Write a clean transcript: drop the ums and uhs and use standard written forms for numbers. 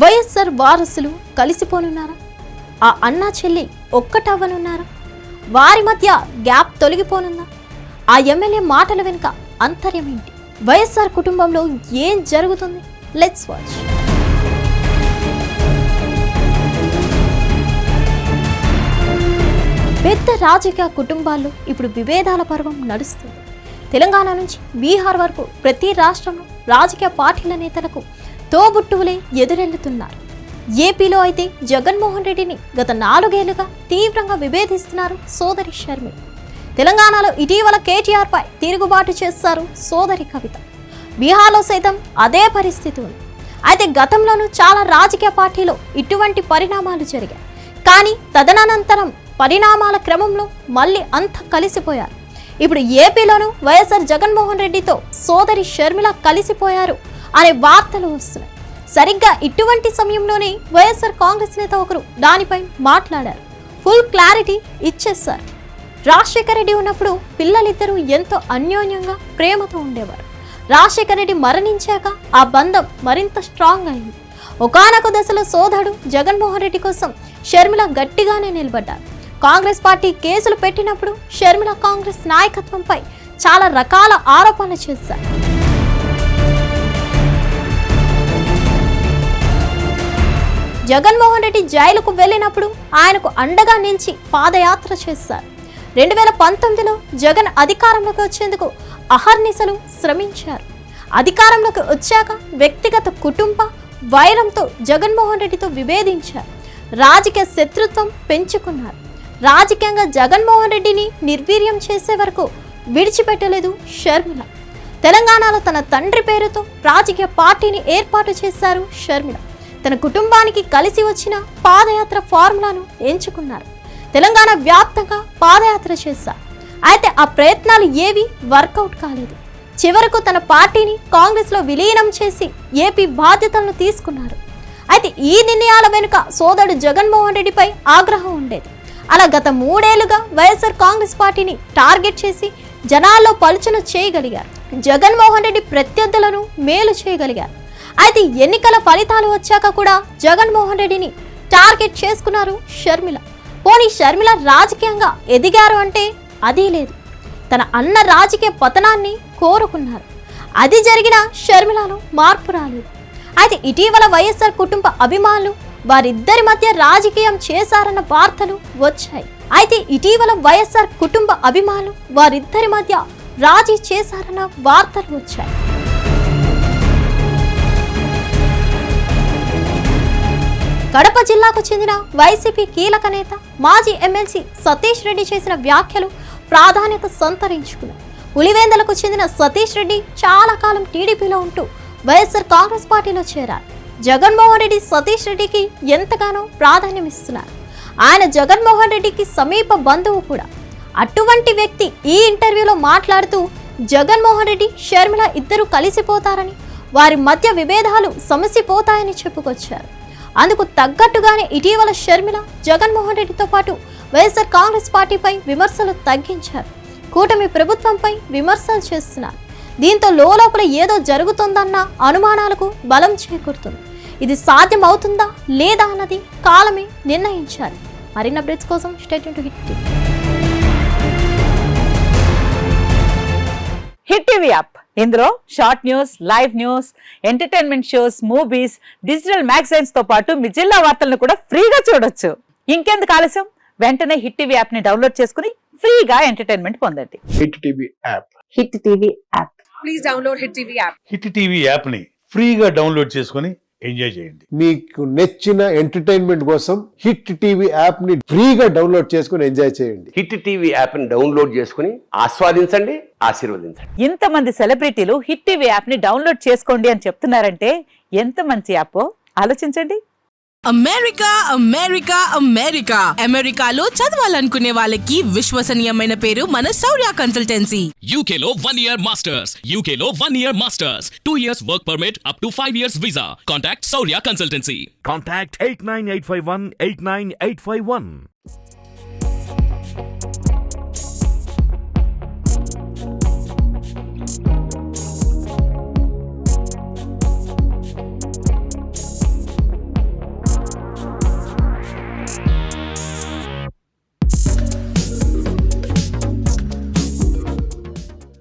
వైఎస్ఆర్ వారసులు కలిసిపోనున్నారా? ఆ అన్నా చెల్లి ఒక్కటవ్వనున్నారా? వారి మధ్య గ్యాప్ తొలగిపోనుందా? ఆ ఎమ్మెల్యే మాటల వెనుక అంతర్యం ఏంటి? వైఎస్ఆర్ కుటుంబంలో ఏం జరుగుతుంది? Let's watch. పెద్ద రాజకీయ కుటుంబాల్లో ఇప్పుడు విభేదాల పర్వం నడుస్తుంది. తెలంగాణ నుంచి బీహార్ వరకు ప్రతి రాష్ట్రంలో రాజకీయ పార్టీల నేతలకు తోబుట్టువులే ఎదురెళ్తున్నారు. ఏపీలో అయితే జగన్మోహన్ రెడ్డిని గత 4 ఏళ్లుగా తీవ్రంగా విభేదిస్తున్నారు సోదరి షర్మిల. తెలంగాణలో ఇటీవల కేటీఆర్ పై తిరుగుబాటు చేస్తారు సోదరి కవిత. బీహార్లో సైతం అదే పరిస్థితి ఉంది. అయితే గతంలోనూ చాలా రాజకీయ పార్టీలో ఇటువంటి పరిణామాలు జరిగాయి. కానీ తదనంతరం పరిణామాల క్రమంలో మళ్ళీ అంతా కలిసిపోయారు. ఇప్పుడు ఏపీలోనూ వైఎస్ఆర్ జగన్మోహన్ రెడ్డితో సోదరి షర్మిల కలిసిపోయారు అనే వార్తలు వస్తున్నాయి. సరిగ్గా ఇటువంటి సమయంలోనే వైఎస్ఆర్ కాంగ్రెస్ నేత ఒకరు దానిపై మాట్లాడారు. ఫుల్ క్లారిటీ ఇచ్చేశారు. రాజశేఖర రెడ్డి ఉన్నప్పుడు పిల్లలిద్దరూ ఎంతో అన్యోన్యంగా ప్రేమతో ఉండేవారు. రాజశేఖర రెడ్డి మరణించాక ఆ బంధం మరింత స్ట్రాంగ్ అయింది. ఒకానొక దశలో సోదరుడు జగన్మోహన్ రెడ్డి కోసం షర్మిల గట్టిగానే నిలబడ్డారు. కాంగ్రెస్ పార్టీ కేసులు పెట్టినప్పుడు షర్మిల కాంగ్రెస్ నాయకత్వంపై చాలా రకాల ఆరోపణలు చేశారు. జగన్మోహన్ రెడ్డి జైలుకు వెళ్ళినప్పుడు ఆయనకు అండగా నిలిచి పాదయాత్ర చేశారు. 2019లో జగన్ అధికారంలోకి వచ్చేందుకు అహర్నిశలు శ్రమించారు. అధికారంలోకి వచ్చాక వ్యక్తిగత కుటుంబ వైరంతో జగన్మోహన్ రెడ్డితో విభేదించారు. రాజకీయ శత్రుత్వం పెంచుకున్నారు. రాజకీయంగా జగన్మోహన్ రెడ్డిని నిర్వీర్యం చేసే వరకు విడిచిపెట్టలేదు షర్మిల. తెలంగాణలో తన తండ్రి పేరుతో రాజకీయ పార్టీని ఏర్పాటు చేశారు షర్మిల. తన కుటుంబానికి కలిసి వచ్చిన పాదయాత్ర ఫార్ములాను ఎంచుకున్నారు. తెలంగాణ వ్యాప్తంగా పాదయాత్ర చేశారు. అయితే ఆ ప్రయత్నాలు ఏవి వర్కౌట్ కాలేదు. చివరకు తన పార్టీని కాంగ్రెస్లో విలీనం చేసి ఏపీ బాధ్యతలను తీసుకున్నారు. అయితే ఈ నిర్ణయాల వెనుక సోదరుడు జగన్మోహన్ రెడ్డిపై ఆగ్రహం ఉండేది. అలా గత 3 ఏళ్లుగా వైఎస్ఆర్ కాంగ్రెస్ పార్టీని టార్గెట్ చేసి జనాల్లో పలుచన చేయగలిగారు. జగన్మోహన్ రెడ్డి ప్రత్యర్థులను మేలు చేయగలిగారు. అయితే ఎన్నికల ఫలితాలు వచ్చాక కూడా జగన్మోహన్ రెడ్డిని టార్గెట్ చేసుకున్నారు షర్మిల. పోనీ షర్మిల రాజకీయంగా ఎదిగారు అంటే అదీ లేదు. తన అన్న రాజకీయ పతనాన్ని కోరుకున్నారు. అది జరిగిన షర్మిలలో మార్పు రాలేదు. అయితే ఇటీవల వైఎస్ఆర్ కుటుంబ అభిమానులు వారిద్దరి మధ్య రాజకీయం చేశారన్న వార్తలు వచ్చాయి. అయితే ఇటీవల వైఎస్ఆర్ కుటుంబ అభిమానులు వారిద్దరి మధ్య రాజీ చేశారన్న వార్తలు వచ్చాయి. కడప జిల్లాకు చెందిన వైసీపీ కీలక నేత మాజీ ఎమ్మెల్సీ సతీష్ రెడ్డి చేసిన వ్యాఖ్యలు ప్రాధాన్యత సంతరించుకున్నాయి. పులివెందులకు చెందిన సతీష్ రెడ్డి చాలా కాలం టీడీపీలో ఉంటూ వైఎస్ఆర్ కాంగ్రెస్ పార్టీలో చేరారు. జగన్మోహన్ రెడ్డి సతీష్ రెడ్డికి ఎంతగానో ప్రాధాన్యం ఇస్తున్నారు. ఆయన జగన్మోహన్ రెడ్డికి సమీప బంధువు కూడా. అటువంటి వ్యక్తి ఈ ఇంటర్వ్యూలో మాట్లాడుతూ జగన్మోహన్ రెడ్డి షర్మిల ఇద్దరు కలిసిపోతారని, వారి మధ్య విభేదాలు సమసిపోతాయని చెప్పుకొచ్చారు. అందుకు తగ్గట్టుగానే ఇటీవల షర్మిల జగన్మోహన్ రెడ్డితో పాటు వైఎస్ఆర్ కాంగ్రెస్ పార్టీపై విమర్శలు తగ్గించారు. కూటమి ప్రభుత్వంపై విమర్శలు చేస్తున్నారు. దీంతో లోపల ఏదో జరుగుతుందన్న అనుమానాలకు బలం చేకూరుతుంది. ఇది సాధ్యమవుతుందా లేదా అన్నది కాలమే నిర్ణయించాలి. మరిన్ని అప్డేట్స్ కోసం stay tune to Hit TV. Hit TV app, ఇందులో short news, live news, entertainment shows, movies, digital magazines తో పాటు మీ జిల్లా వార్తలను కూడా ఫ్రీగా చూడొచ్చు. ఇంకెందుకు ఆలస్యం, వెంటనే హిట్ టీవీ యాప్ ని డౌన్లోడ్ చేసుకుని ఫ్రీగా ఎంటర్టైన్మెంట్ పొందండి. Hit TV app. Hit TV app. Please download hit TV app. Hit TV app ని ఫ్రీగా డౌన్లోడ్ చేసుకుని ఎంజాయ్ చేయండి. మీకు నచ్చిన ఎంటర్టైన్మెంట్ కోసం హిట్ టీవీ యాప్ ని ఫ్రీగా డౌన్లోడ్ చేసుకుని ఎంజాయ్ చేయండి. హిట్ టీవీ యాప్ ని డౌన్లోడ్ చేసుకుని ఆస్వాదించండి, ఆశీర్వదించండి. ఇంతమంది సెలబ్రిటీలు హిట్ టీవీ యాప్ ని డౌన్లోడ్ చేసుకోండి అని చెప్తున్నారంటే ఎంత మంచి యాప్ ఆలోచించండి. అమెరికా అమెరికా అమెరికా అమెరికాలో చదవాలనుకునే వాళ్ళకి విశ్వసనీయమైన పేరు మన శౌర్య కన్సల్టెన్సీ. UK లో 1 year masters. UK లో 1 year masters. 2 years work permit up to 5 years visa. Contact Saurya Consultancy. Contact 89851 89851.